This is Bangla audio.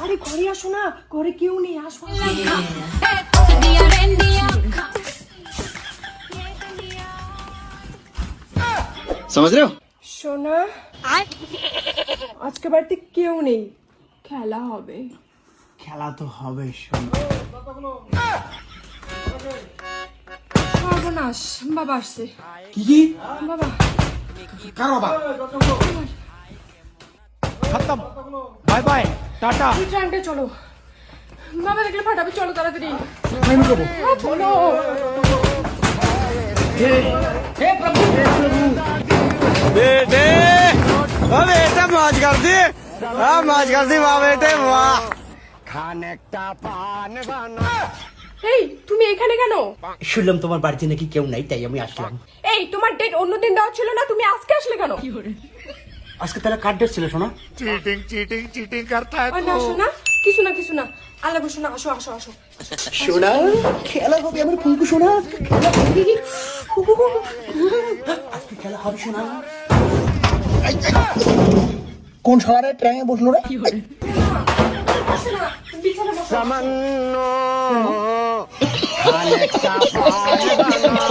আরে ঘরে আসো না, ঘরে কেউ নেই, আসো। समझ रहे हो? সোনা, আজকে বাড়িতে কেউ নেই, খেলা হবে। খেলা তো হবে। সর্বনাশ, বাবা আসছে। কি বাবা কার বাবা? খতম, বাই বাই, টাটা। ট্রান্ডে চলো, বাবা দেখলে ফাটাবে, চলো তাড়াতাড়ি। আমি যাবো। চলো। बेटे ओ बेटा मौज कर दी, हाँ मौज कर दी वाह बेटे वाह। खाने का पान बना। এই তুমি এখানে কেন? শুনলাম তোমার বাড়িতে নাকি কেউ নাই, তাই আমি আসলাম। এই তোমার ডেট অন্যদিন দেওয়া ছিল না, তুমি আজকে আসলে কেন? আজকে তাহলে কার ডেট ছিল শোনা? चीटिंग करता है না শোনা, কিছু না, আল্লাহ গো শোনা, আসো আসো আসো। শোনা খেলা হবে, আমার ফুলকু শোনা, খেলা হবে। আজকে খেলা হবে শোনা। কোন শহরে ট্রেনে বসলো রে? বিছানা বসো। खाने का पान